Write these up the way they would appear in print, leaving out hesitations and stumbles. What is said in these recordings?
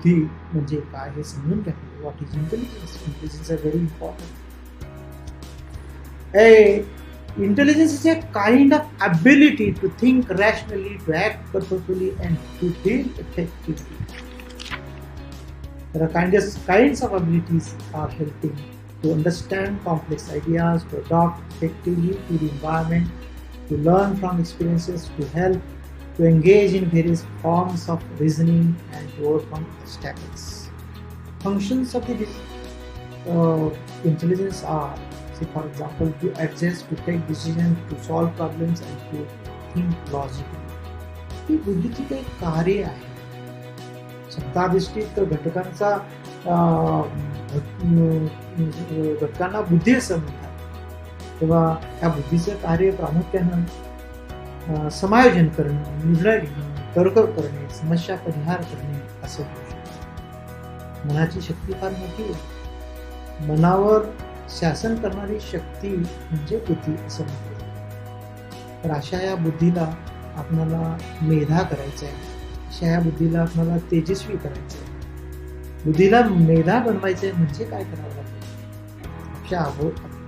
बुद्धी म्हणजे काय हे समजून घ्यावे. What is intelligence? Intelligence are very important. Intelligence is a kind of ability to think rationally, to act purposefully, and to deal effectively. There are kinds of abilities are helping to understand complex ideas, to adapt effectively to the environment, to learn from experiences, to help, to engage in various forms of reasoning, and to overcome obstacles. Functions of the intelligence are, say for example, to adjust, to take decisions, to solve problems, and to think logically. ही बुद्धीची काही कार्य आहे. शब्दाधिष्ठित घटकांचा घटकांना बुद्धी असं म्हणतात. तेव्हा या बुद्धीचं कार्य प्रामुख्यानं समायोजन करणं, निर्णय घेणं, तर्क करणे, समस्या परिहार करणे असं होऊ शकतं. मनाची शक्ती फार मोठी आहे. मनावर शासन करणारी शक्ती म्हणजे बुद्धी असं म्हणतात. तर अशा या बुद्धीला आपल्याला मेधा करायचा आहे. अशा या बुद्धीला आपल्याला तेजस्वी करायचं आहे. बुद्धीला मेधा बनवायचं आहे म्हणजे काय करावं लागतं?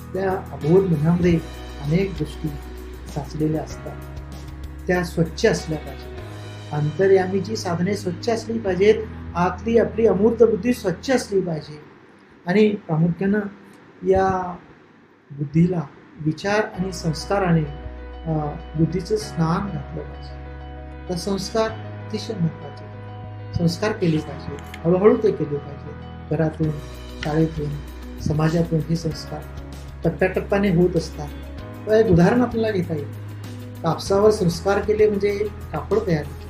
आपल्या अबोध मनामध्ये अनेक गोष्टी साचलेल्या असतात. त्या स्वच्छ असल्या पाहिजेत. अंतर्यामीची साधने स्वच्छ असली पाहिजेत. आतली आपली अमूर्त बुद्धी स्वच्छ असली पाहिजे. आणि प्रामुख्यानं या बुद्धीला विचार आणि संस्काराने बुद्धीचं स्नान घातलं पाहिजे. तर संस्कार अतिशय महत्त्वाचे. संस्कार केले पाहिजे. हळूहळू ते केले पाहिजे. घरातून, शाळेतून, समाजातून हे संस्कार टप्प्याटप्प्याने होत असतात. एक उदाहरण आपल्याला घेता येईल. कापसावर संस्कार केले म्हणजे कापड तयार होते.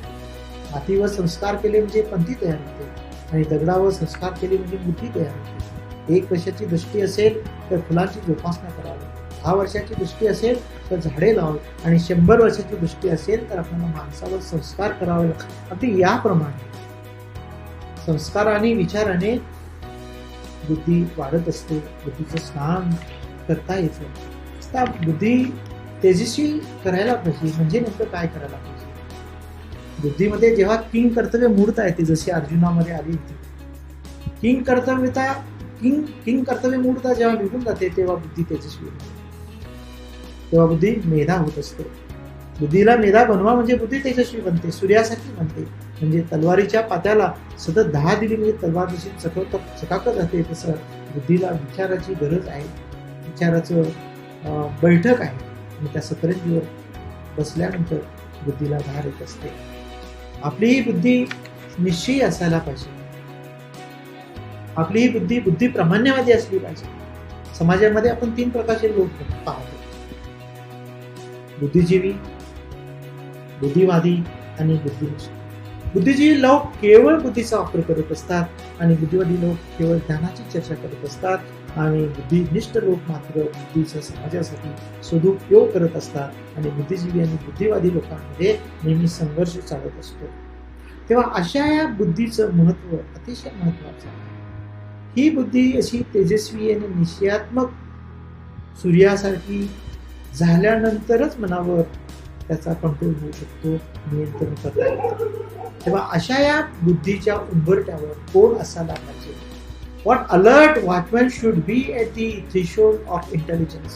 मातीवर संस्कार केले म्हणजे पंथी तयार होते. आणि दगडावर संस्कार केले म्हणजे बुद्धी तयार होते. 1 वर्षाची दृष्टी असेल तर फुलांची जोपासना करावी. 10 वर्षाची दृष्टी असेल तर झाडे लावावी. आणि 100 वर्षाची दृष्टी असेल तर आपल्याला माणसावर संस्कार करावे लागतात. अगदी याप्रमाणे संस्काराने, विचाराने बुद्धी वाढत असते. बुद्धीचं स्नान करता येतं. त्या बुद्धी तेजस्वी करायला पाहिजे म्हणजे नेमकं काय करायला पाहिजे? बुद्धीमध्ये जेव्हा किंग कर्तव्य मूर्ता येते, जशी अर्जुनामध्ये आली होती. किंग कर्तव्य मूर्ता जेव्हा निघून जाते तेव्हा बुद्धी तेजस्वी होते. तेव्हा बुद्धी मेधा होत असते. बुद्धीला मेधा बनवा म्हणजे बुद्धी तेजस्वी बनते, सूर्यासारखी बनते. म्हणजे तलवारीच्या पात्याला सतत 10 दिली म्हणजे तलवार जशी चकाकत जाते, तसं बुद्धीला विचाराची गरज आहे. विचाराचं बैठक आहे. आणि त्या सतरंजीवर बसल्यानंतर बुद्धीला धार येत असते. आपली ही बुद्धी निश्चयी असायला पाहिजे. आपली ही बुद्धी बुद्धिप्रामाण्यवादी असली पाहिजे. समाजामध्ये आपण 3 प्रकारचे लोक पाहतो: बुद्धिजीवी, बुद्धिवादी आणि बुद्धिनिष्ठ. बुद्धिजीवी लोक केवळ बुद्धीचा वापर करत असतात आणि बुद्धिवादी लोक केवळ ज्ञानाची चर्चा करत असतात. आणि बुद्धिनिष्ठ लोक मात्र बुद्धीचा समाजासाठी सदुपयोग करत असतात. आणि बुद्धिजीवी आणि बुद्धिवादी लोकांमध्ये नेहमी संघर्ष चालत असतो. तेव्हा अशा या बुद्धीचं महत्त्व अतिशय महत्त्वाचं आहे. ही बुद्धी अशी तेजस्वी आणि निश्चयात्मक सूर्यासारखी झाल्यानंतरच मनावर त्याचा कंट्रोल होऊ शकतो, नियंत्रण करता येतं. तेव्हा अशा या बुद्धीच्या उंबरठ्यावर कोण असायला पाहिजे? What alert watchman should be at the threshold of intelligence?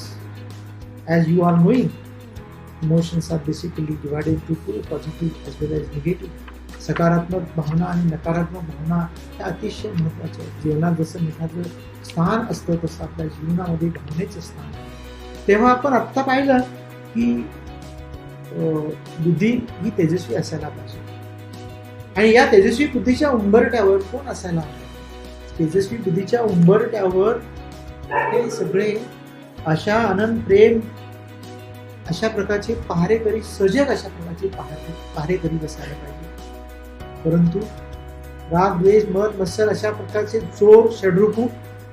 As you are knowing, emotions are basically divided into positive as well as negative. सकारात्मक भावना आणि नकारात्मक भावना ह्या अतिशय महत्त्वाच्या आहेत. जीवनात जसं मिठाचं स्थान असतं तसं आपल्या जीवनामध्ये भावनेचं स्थान आहे. तेव्हा आपण आत्ता पाहिलं की बुद्धी ही तेजस्वी असायला पाहिजे. आणि या तेजस्वी बुद्धीच्या उंबरठ्यावर कोण असायला हवं? तेजस्वी बुद्धीच्या उंबरठ्यावर हे सगळे आशा, आनंद, प्रेम अशा प्रकारचे पहारेकरी, सजग अशा प्रकारचे पहारेकरी बसायला पाहिजे. परंतु राग, द्वेष, मद, मत्सर अशा प्रकारचे चोर, षड्रूपू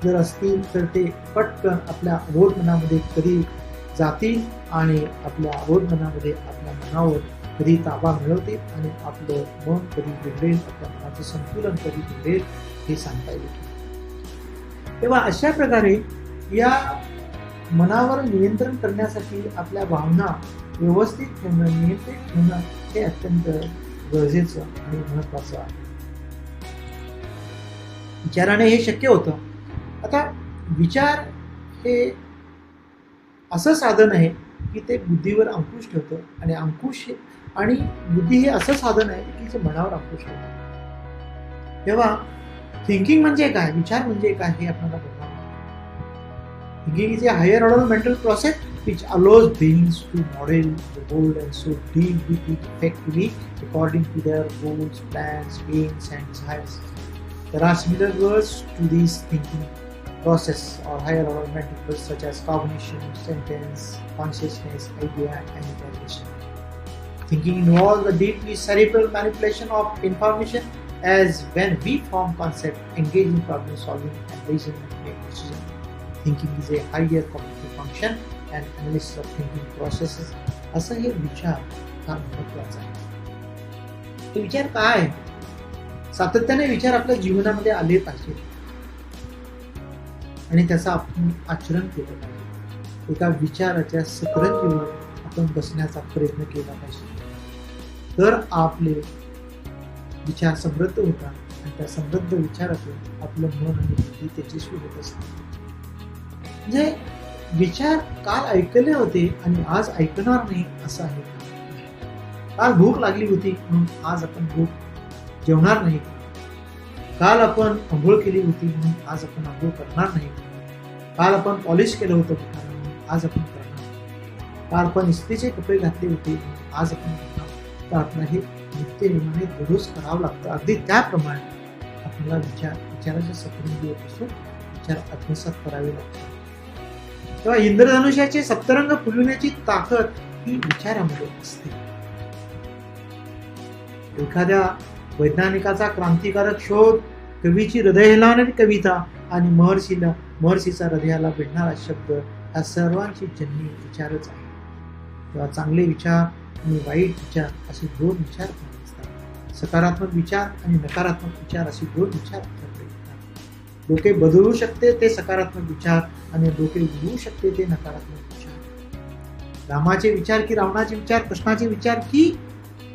जर असतील तर ते पटकन आपल्या अबोध मनामध्ये कधी जातील आणि आपल्या अबोध मनामध्ये आपल्या मनावर कधी ताबा मिळवतील आणि आपलं मन कधी बिघडेल, आपल्या मनाचं संतुलन कधी बिघडेल हे सांगता येईल. तेव्हा अशा प्रकारे या मनावर नियंत्रण करण्यासाठी आपल्या भावना व्यवस्थित ठेवणं, नियंत्रित ठेवणं हे अत्यंत गरजेचं आणि महत्त्वाचं आहे. विचाराने हे शक्य होतं. आता विचार हे असं साधन आहे की ते बुद्धीवर अंकुश ठेवतं, आणि आणि बुद्धी हे असं साधन आहे की जे मनावर अंकुश ठेवतं. तेव्हा थिंकिंग म्हणजे काय, विचार म्हणजे काय हे आपल्याला बघावं. Thinking is a higher order mental process which allows beings to model the world and so deal with it effectively according to their goals, plans, aims, and desires. There are similar words to this thinking process or higher order mental process such as cognition, sentence, consciousness, idea, and evaluation. Thinking involves the deeply cerebral manipulation of information as when we form concept, engage in problem solving, and reason and make decisions. Thinking is a higher cognitive function and analysis of thinking processes. असं हे विचार हा महत्वाचा आहे. हे विचार काय, सातत्याने विचार आपल्या जीवनामध्ये आले पाहिजे आणि त्याचं आपण आचरण केलं पाहिजे. एका विचाराच्या सतरंजीवर आपण बसण्याचा प्रयत्न केला पाहिजे, तर आपले विचार समृद्ध होतात आणि त्या समृद्ध विचारातून आपलं मन आणि बुद्धी तेजस्वी होत असते. म्हणजे विचार काल ऐकले होते आणि आज ऐकणार नाही असं आहे. काल भूक लागली होती म्हणून आज आपण भूक जेवणार नाही. काल आपण आंघोळ केली होती म्हणून आज आपण आंघोळ करणार नाही. काल आपण पॉलिश केलं होतं म्हणून आज आपण करणार नाही. काल आपण इस्त्रीचे कपडे घातले होते आज आपण करणार. तर आपलं हे नित्यनेमाने दररोज करावं लागतं. अगदी त्याप्रमाणे आपल्याला विचाराच्या सतरंजीवर बसून विचार आत्मसात करावे लागतात. तेव्हा इंद्रधनुष्याचे सप्तरंग फुलविण्याची ताकद ही विचारामध्ये असते. एखाद्या वैज्ञानिकाचा क्रांतिकारक शोध, कवीची हृदय हेलावणारी कविता आणि महर्षीचा हृदयाला भिडणारा शब्द, या सर्वांची जननी विचारच आहे. तेव्हा चांगले विचार आणि वाईट विचार असे दोन विचार असतात. सकारात्मक विचार आणि नकारात्मक विचार असे दोन विचार आपल्याकडे येतात. डोके बदलू शकते ते सकारात्मक विचार आणि डोके उडवू शकते ते नकारात्मक विचार. रामाचे विचार की रावणाचे विचार, कृष्णाचे विचार की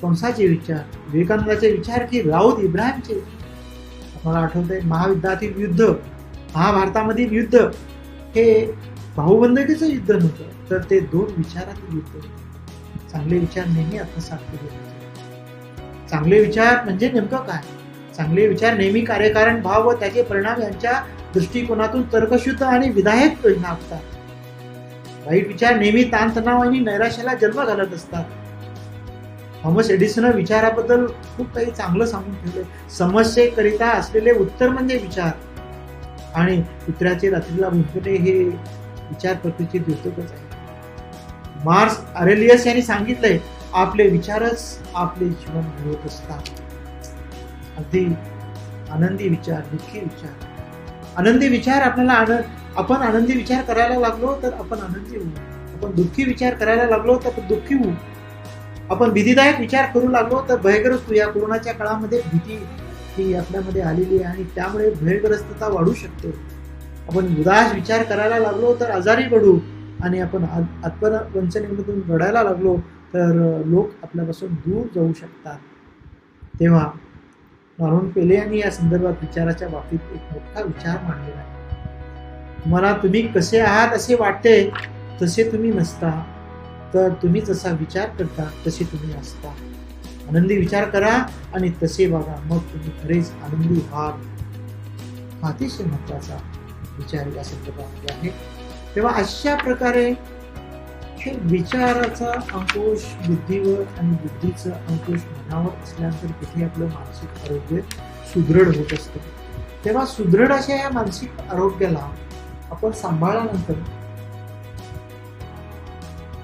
कंसाचे विचार, विवेकानंदाचे विचार की राऊत इब्राहिमचे. मला आठवतंय महायुद्धातील युद्ध, महाभारतामधील युद्ध हे भाऊबंदकीचं युद्ध नव्हतं, तर ते दोन विचारातील युद्ध होते. चांगले विचार नेहमी आत्मसात केले पाहिजे. चांगले विचार म्हणजे नेमकं काय? चांगले विचार नेहमी कार्यकारण भाव व त्याचे परिणाम यांच्या दृष्टिकोनातून तर्कशुद्ध आणि विधायक योजना असतात. वाईट विचार नेहमी ताणतणाव आणि नैराश्याला जन्म घालत असतात. थॉमस एडिसन विचाराबद्दल खूप काही चांगलं सांगून ठेवले. समस्येकरिता असलेले उत्तर म्हणजे विचार, आणि कुत्र्याचे रात्रीला भुंकणे हे विचार प्रकृतीचे द्योतकच आहे. मार्क्स अरेलियस यांनी सांगितलंय, आपले विचारच आपले जीवन घडवत असतात. अगदी आनंदी विचार, दुःखी विचार. आनंदी विचार आपण आनंदी विचार करायला लागलो तर आपण आनंदी होऊ. आपण दुःखी विचार करायला लागलो तर आपण दुःखी होऊ. आपण भीतीदायक विचार करू लागलो तर भयग्रस्त होऊ. या कोरोनाच्या काळामध्ये भीती ही आपल्यामध्ये आलेली आहे आणि त्यामुळे भयग्रस्तता वाढू शकते. आपण उदास विचार करायला लागलो तर आजारी पडू, आणि आपण आत्मवंचनेमधून रडायला लागलो तर लोक आपल्यापासून दूर जाऊ शकतात. तेव्हा नॉर्मन पेले यांनी या संदर्भात विचाराच्या बाबतीत एक मोठा विचार मांडलेला आहे. तुम्हाला तुम्ही कसे आहात असे वाटते तसे तुम्ही नसता, तर तुम्ही जसा विचार करता तसे तुम्ही असता. आनंदी विचार करा आणि तसे वागा, मग तुम्ही खरेच आनंदी व्हाल. हा अतिशय महत्वाचा विचार या संदर्भामध्ये आहे. तेव्हा अशा प्रकारे हे विचाराचा अंकुश बुद्धीवर आणि बुद्धीचा अंकुश मनावर असल्यानंतर तिथे आपलं मानसिक आरोग्य सुदृढ होत असतं. तेव्हा सुदृढ अशा या मानसिक आरोग्याला आपण सांभाळल्यानंतर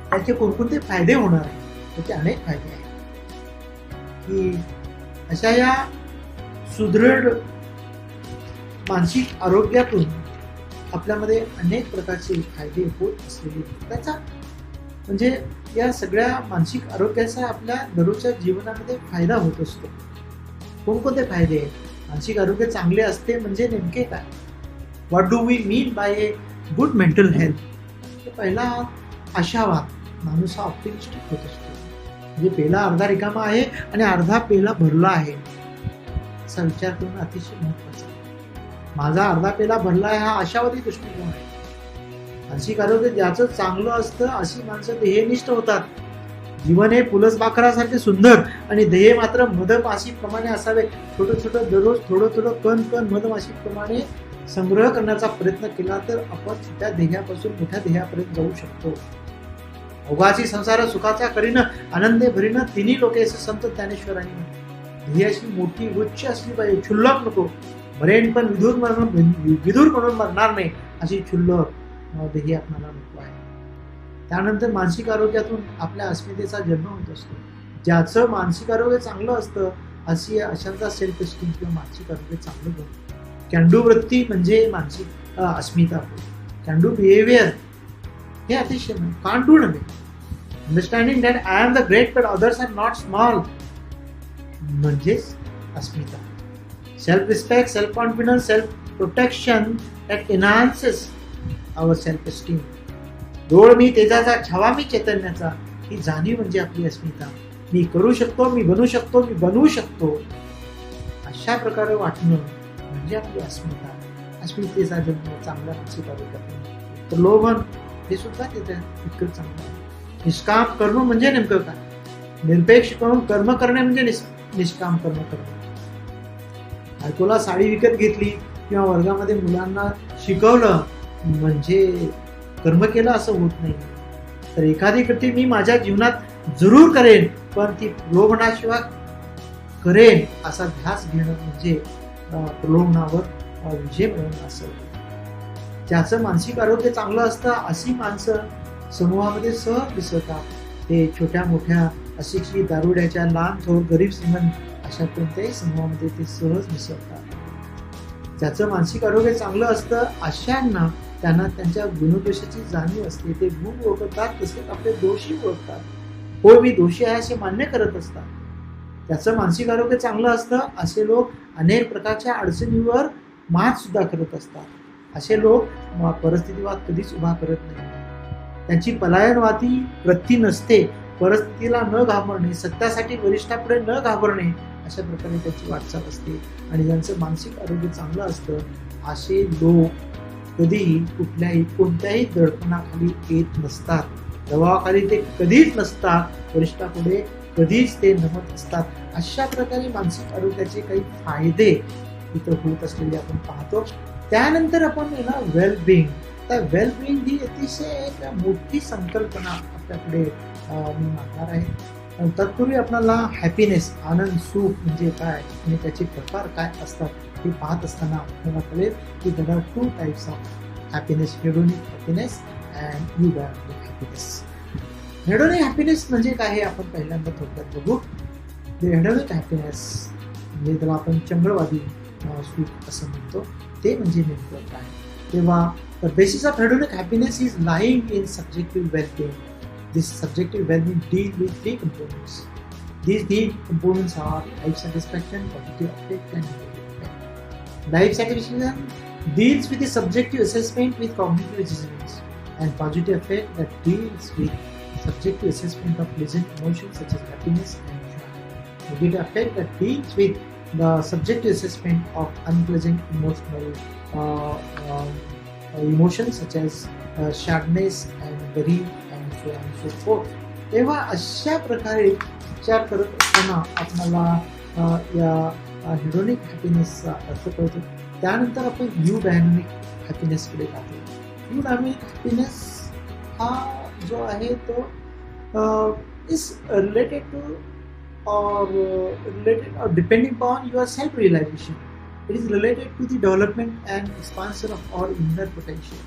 त्याचे कोणकोणते फायदे होणार आहेत, त्याचे अनेक फायदे आहेत. की अशा या सुदृढ मानसिक आरोग्यातून आपल्यामध्ये अनेक प्रकारचे फायदे होत असलेले, त्याचा म्हणजे या सगळ्या मानसिक आरोग्याचा आपल्या दररोजच्या जीवनामध्ये फायदा होत असतो. कोणकोणते फायदे आहेत? मानसिक आरोग्य चांगले असते म्हणजे नेमके काय? What do we mean by a good mental health? पहिला आशावाद, माणूस हा ऑप्टिमिस्टिक होत असतो. म्हणजे पेला अर्धा रिकामा आहे आणि अर्धा पेला भरला आहे असा विचार करणं अतिशय महत्वाचा आहे. माझा अर्धा पेला भरलाय हा आशावादी दृष्टिकोन आहे. मानसिक आरोग्य ज्याचं चांगलं असतं अशी माणसं ध्येयनिष्ठ होतात. जीवन हे फुलसपाखरासारखे सुंदर आणि ध्येय मात्र मधमाशीप्रमाणे असावे. छोटं छोटं दररोज थोडं थोडं कण कण मधमाशीप्रमाणे संग्रह करण्याचा प्रयत्न केला तर आपण छोट्या ध्येयापासून मोठ्या ध्येयापर्यंत जाऊ शकतो. भोगाची संसार सुखाचा करीन आनंदे भरीन तिन्ही लोके असं संत ज्ञानेश्वरांनी. ध्येयाची मोठी उच्च असली पाहिजे, क्षुल्लक नको. मरेन पण विधूर म्हणून मरणार नाही अशी क्षुल्लक ध्येय आपल्याला नको आहे. त्यानंतर मानसिक आरोग्यातून आपल्या अस्मितेचा जन्म होत असतो. ज्याचं मानसिक आरोग्य चांगलं असतं अशांचा सेल्फ एस्टीम किंवा मानसिक आरोग्य चांगलं होतं. कॅन्डू वृत्ती म्हणजे मानसिक अस्मिता. कॅन्डू बिहेवियर हे अतिशय कांट डू नव्हे. Understanding that I am the great but others are not small म्हणजेच अस्मिता. Self respect, self confidence, self protection that enhances our self esteem. डोळ मी तेजाचा, छावा मी चैतन्याचा ही जाणीव म्हणजे आपली अस्मिता. मी करू शकतो, मी बनू शकतो, मी बनवू शकतो अशा प्रकारे वाटणं म्हणजे आपली अस्मिता. अस्मितेचा जन्म चांगला मानसिक आरोग्यात. प्रलोभन हे सुद्धा तितकं चांगलं आहे. निष्काम कर्म म्हणजे नेमकं काय? निरपेक्ष करून कर्म करणे म्हणजे निष्काम कर्म करणे. बायकोला साडी विकत घेतली किंवा वर्गामध्ये मुलांना शिकवलं म्हणजे कर्म केलं असं होत नाही. तर एखादी कृती मी माझ्या जीवनात जरूर करेन पण ती प्रलोभनाशिवाय करेन असा ध्यास घेणं म्हणजे प्रलोभनावर विजय मिळवणं असं. ज्याचं मानसिक आरोग्य चांगलं असतं अशी माणसं समूहामध्ये सहज दिसतात. ते छोट्या मोठ्या अशिक्षित, दारुड्याच्या, लहान थोर, गरीब श्रीमंत अशा कोणत्याही समूहामध्ये ते सहज मिसळतात. ज्याचं मानसिक आरोग्य चांगलं असतं अशांना त्यांना त्यांच्या गुणदोषाची जाणीव असते. ते गुण ओळखतात तसेच आपले दोषही ओळखतात. होय मी दोषी आहे असे मान्य करत असतात. त्याचं मानसिक आरोग्य चांगलं असतं असे लोक अनेक प्रकारच्या अडचणीवर मात सुद्धा करत असतात. असे लोक परिस्थितीवाद कधीच उभा करत नाही. त्यांची पलायनवादी वृत्ती नसते. परिस्थितीला न घाबरणे, सत्यासाठी वरिष्ठापुढे न घाबरणे अशा प्रकारे त्याची वाटचाल असते. आणि ज्यांचं मानसिक आरोग्य चांगलं असतं असे लोक कधीही कोणत्याही दडपणाखाली येत नसतात. दबावाखाली ते कधीच नसतात. वरिष्ठापुढे कधीच ते नमत असतात. अशा प्रकारे मानसिक आरोग्याचे काही फायदे इथं होत असलेले आपण पाहतो. त्यानंतर आपण वेलबिंग. तर वेलबिंग ही अतिशय एक मोठी संकल्पना आपल्याकडे मी मांडणार आहे. तत्पूर्वी आपल्याला हॅपीनेस, आनंद, सुख म्हणजे काय आणि त्याचे प्रकार काय असतात हे पाहत असताना आपल्याला कळेल की there are two types of happiness. Hedonic happiness and eudaimonic happiness. Hedonic happiness म्हणजे काय हे आपण पहिल्यांदा थोडक्यात बघू. हेडोनिक हॅपीनेस म्हणजे त्याला आपण चंगळवादी सुख असं म्हणतो. ते म्हणजे नेमकं काय? तेव्हा the basis of hedonic happiness is lying in subjective well-being. This subjective well-being deals with three components. These three components are life satisfaction, positive affect, and negative affect. Life satisfaction deals with the subjective assessment with cognitive resonance, and positive affect that deals with subjective assessment of pleasant emotions such as happiness and joy. Negative affect that deals with the subjective assessment of unpleasant emotional emotions such as sadness and grief and so on and so forth. तेव्हा अशा प्रकारे विचार करत असताना आपल्याला या hedonic हॅपीनेसचा अर्थ कळतो. त्यानंतर आपण युडायनॅमिक हॅपीनेसकडे जातो. युडायनॅमिक हॅपीनेस हा जो आहे तो is related to or depending upon your self-realization. It is related to the development and expansion of our inner potential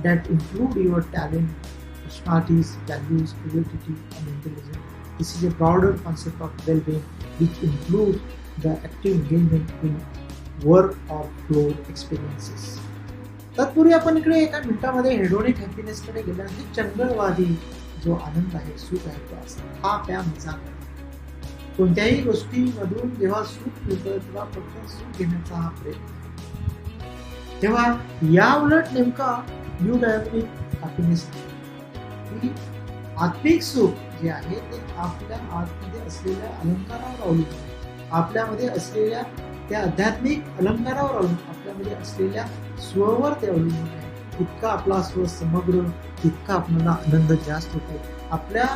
that include your talent, personalities, values, creativity, and intelligence. This is a broader concept of well-being which includes the active engagement in work or flow experiences. तत्पूर्वी आपण इकडे एका मिनिटामध्ये hedonic हॅपीनेसकडे गेल्यानंतर चंगळवादी जो आनंद आहे, सुख आहे तो असतो. हा प्या मजा करा. कोणत्याही गोष्टीमधून जेव्हा सुख मिळतं तेव्हा फक्त सुख घेण्याचा हा प्रयत्न. तेव्हा या उलट नेमका युडायनॅमिक हॅपीनेस ही आत्मिक सुख जे आहे ते आपल्या आतमध्ये असलेल्या अलंकारावर अवलंबून, आपल्यामध्ये असलेल्या त्या आध्यात्मिक अलंकारावर आपल्यामध्ये असलेल्या स्ववर ते अवलंबून आहे. इतका आपला स्व समग्र, तितका आपल्याला आनंद जास्त होतो. आपल्या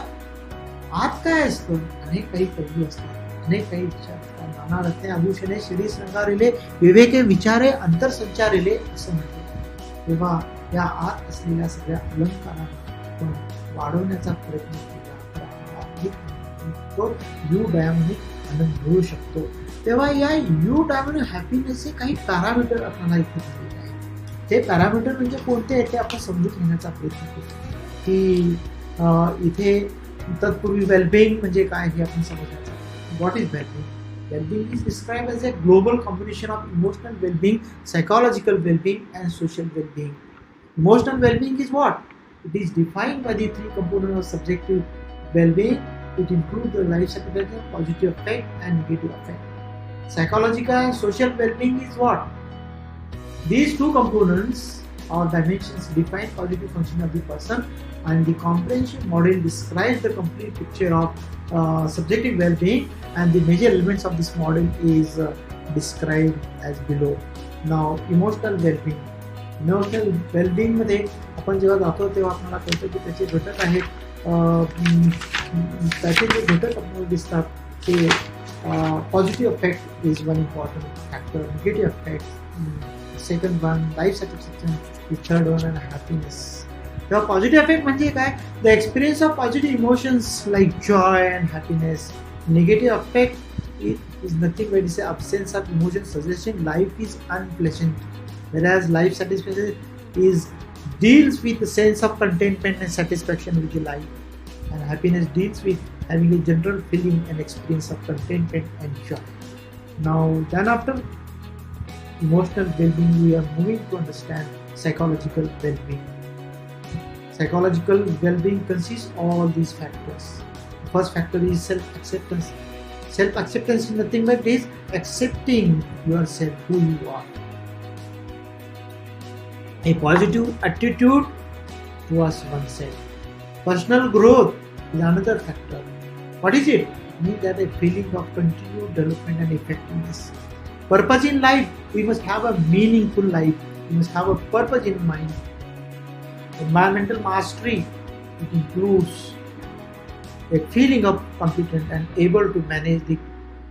आत काय असतं, अनेक काही पैलू असतात, अनेक काही विचार असतात. नाना रत्ने आभूषणे शिरी श्रंगारिले, विवेके विचारे अंतरसंचारिले असं म्हणतात. तेव्हा या आत असलेल्या सगळ्या अलंकारांना आपण वाढवण्याचा प्रयत्न केला तर आपल्याला तो युडायमोनिक आनंद मिळू शकतो. तेव्हा या युडायमोनिक हॅपीनेसचे काही पॅरामीटर आपल्याला इथे दिलेले आहेत. ते पॅरामीटर म्हणजे कोणते आहेत ते आपण समजून घेण्याचा प्रयत्न करतो की इथे तत्पूर्वी वेलबिंग म्हणजे काय हे आपण समजायचं. What is wellbeing? Well-being is described as a global combination of emotional well-being, psychological well-being, and social well-being. Emotional well-being is what? It is defined by the three components of subjective well-being. It includes the life satisfaction, positive effect, and negative effect. Psychological and social well-being is what? These two components or dimensions define positive function of the person, and the comprehensive model describes the complete picture of subjective well-being, and the major elements of this model is described as below. Now, emotional well-being. Emotional well-being मध्ये आपण जेव्हा जातो तेव्हा आपल्याला कळतं की त्याचे घटक आहेत. त्याचे जे घटक आपल्याला दिसतात ते positive effect is one important factor, negative effect second one, life satisfaction, third one and happiness. तेव्हा पॉझिटिव्ह इफेक्ट म्हणजे काय? The experience of positive emotions like Joy and happiness. Negative effect is nothing but it's an absence of emotion, suggesting life is unpleasant, whereas life satisfaction deals with the sense of contentment and satisfaction with the life, and happiness deals with having a general feeling and experience of contentment and joy. Now, then after emotional well-being, we are moving to understand psychological well-being. Psychological well-being consists of all these factors. First factor is self-acceptance. Self-acceptance is nothing but is accepting yourself, who you are. A positive attitude towards oneself. Personal growth is another factor. What is it? Means that a feeling of continued development and effectiveness. Purpose in life. We must have a meaningful life. We must have a purpose in mind. Environmental mastery. It includes a feeling of competent and able to manage the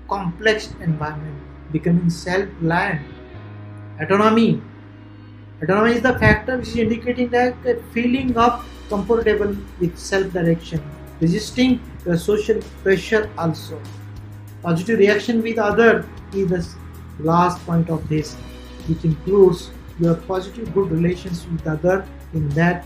complex environment, becoming self-reliant. Autonomy is the factor which is indicating that a feeling of comfortable with self-direction, resisting the social pressure also. Positive reaction with other is the last point of this, which includes your positive good relations with other in that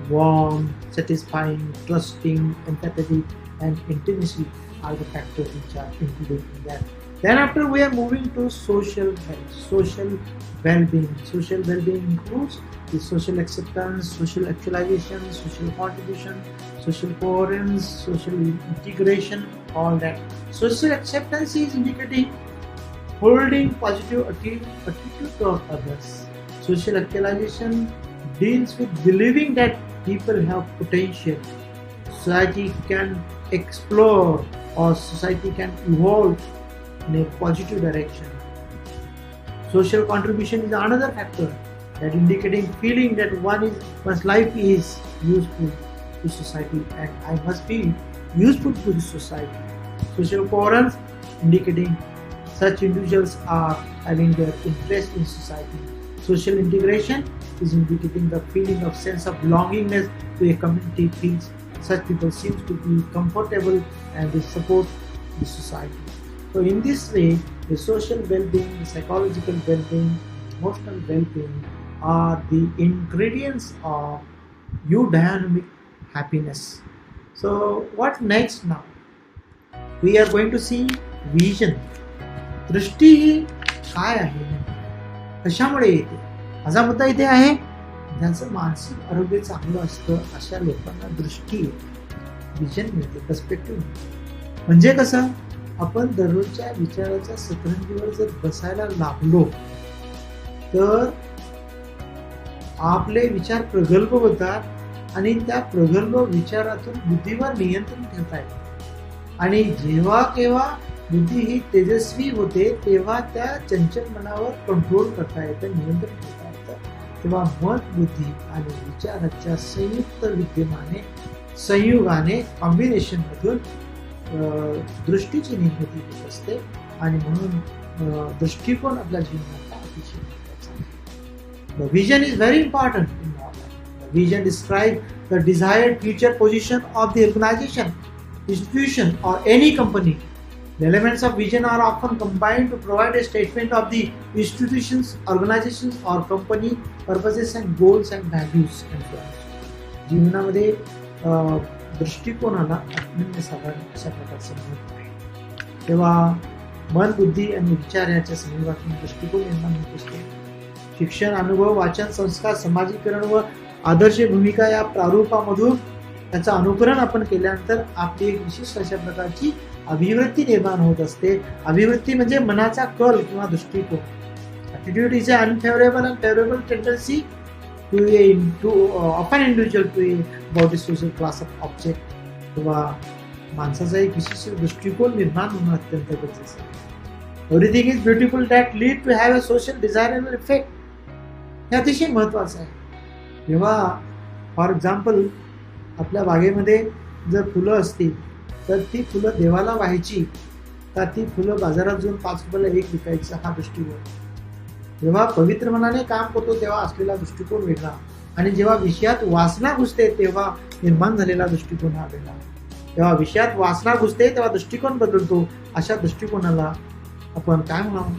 warm, satisfying, trusting, empathetic, and intimacy are the factors which are included in that. Then after we are moving to social health, social well-being. Social well-being includes the social acceptance, social actualization, social contribution, social coherence, social integration, all that. Social acceptance is indicating holding positive attitude toward others. Social actualization deals with believing that people have potential, society can explore, or society can evolve in a positive direction. Social contribution is another factor that indicating feeling that one's life is useful to society and I must be useful to the society. Social coherence indicating such individuals are having their interest in society. Social integration is indicating the feeling of sense of belongingness to a community. Feels such people seem to be comfortable and they support the society. So in this way, the social well-being, the psychological well-being, emotional well-being are the ingredients of eudaimonic happiness. So what next now? We are going to see vision. दृष्टी ही काय आहे, कशामुळे येते? माझा मुद्दा इथे आहे ज्यांचं मानसिक आरोग्य चांगलं असतं अशा लोकांना दृष्टी विजन मिळते, पर्स्पेक्टिव्ह मिळते. म्हणजे कसं, आपण दररोजच्या विचाराच्या सतरंजीवर जर बसायला लागलो तर आपले विचार प्रगल्भ होतात आणि त्या प्रगल्भ विचारातून बुद्धीवर नियंत्रण ठेवता येतं. आणि जेव्हा केव्हा बुद्धी ही तेजस्वी होते तेव्हा त्या चंचल मनावर कंट्रोल करता येतं, नियंत्रण करता येतं. तेव्हा मन, बुद्धी आणि विचाराच्या संयुक्त विद्यमाने, संयुगाने, कॉम्बिनेशन मधून दृष्टीची निर्मिती होत असते. आणि म्हणून दृष्टिकोन आपल्या जीवनाचा अतिशय महत्त्वाचा आहे. The vision is very important in our life. The vision describes the desired future position of the organization, institution, or any company. The elements of vision are often combined to provide a statement of the institutions, organizations, or company purposes and goals and values and values. जीवनामध्ये दृष्टिकोनाला अनन्यसाधारण अशा प्रकारचं महत्त्व आहे. तेव्हा मन, बुद्धी आणि विचार याच्या संयोगातून दृष्टिकोन निर्माण होत असतो. शिक्षण, अनुभव, वाचन, संस्कार, समाजीकरण व आदर्श भूमिका या प्रारूपामधून त्याचं अनुकरण आपण केल्यानंतर आपली एक विशिष्ट अशा प्रकारची अभिवृत्ती निर्माण होत असते. अभिवृत्ती म्हणजे मनाचा कल किंवा दृष्टिकोन. Attitude is a unfavourable and favourable tendency to of an individual to about a social class of object. किंवा माणसाचा एक विशिष्ट दृष्टिकोन निर्माण होणं अत्यंत गरजेचं आहे. Everything is beautiful that lead to have a social desirable effect. हे अतिशय महत्त्वाचं आहे. जेव्हा फॉर एक्झाम्पल आपल्या बागेमध्ये जर फुलं असतील तर ती फुलं देवाला व्हायची का ती फुलं बाजारात जाऊन 5 रुपयाला एक विकायचं, हा दृष्टिकोन. जेव्हा पवित्र मनाने काम करतो तेव्हा असलेला दृष्टिकोन वेगळा, आणि जेव्हा विषयात वासना घुसते तेव्हा निर्माण झालेला दृष्टिकोन हा वेगळा. जेव्हा विषयात वासना घुसते तेव्हा दृष्टिकोन बदलतो. अशा दृष्टिकोनाला आपण काय म्हणावं,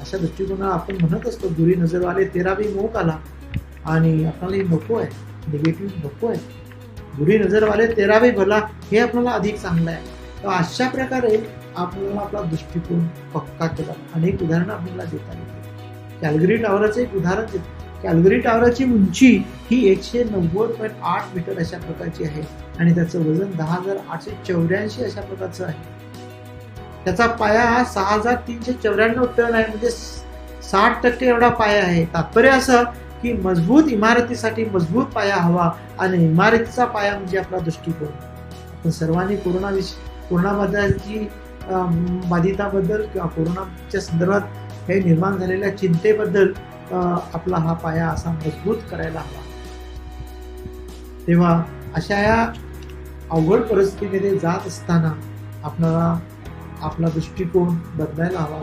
अशा दृष्टिकोनाला आपण म्हणत असतो बुरी नजरवाले तेरा भी मोह काला. आणि आपल्याला हे नको आहे, निगेटिव्ह नको आहे. बुरी नजरवाले तेरा भी भला हे आपल्याला अधिक चांगलं आहे. तर अशा प्रकारे आपल्याला आपला दृष्टिकोन पक्का केला. अनेक उदाहरणं आपल्याला देता येतील. कॅल्गरी टॉवरचं एक उदाहरण देतो. कॅल्गरी टॉवरची उंची ही 190.8 मीटर अशा प्रकारची आहे आणि त्याचं वजन 10,884 अशा प्रकारचं आहे. त्याचा पाया हा 6,394 टन आहे, म्हणजे 60% एवढा पाया आहे. तात्पर्य असं की मजबूत इमारतीसाठी मजबूत पाया हवा, आणि इमारतीचा पाया म्हणजे आपला दृष्टिकोन. आपण सर्वांनी कोरोनाबद्दलची बाधिताबद्दल किंवा कोरोनाच्या संदर्भात हे निर्माण झालेल्या चिंतेबद्दल आपला हा पाया असा मजबूत करायला हवा. तेव्हा अशा या अवघड परिस्थितीमध्ये जात असताना आपल्याला आपला दृष्टिकोन बदलायला हवा.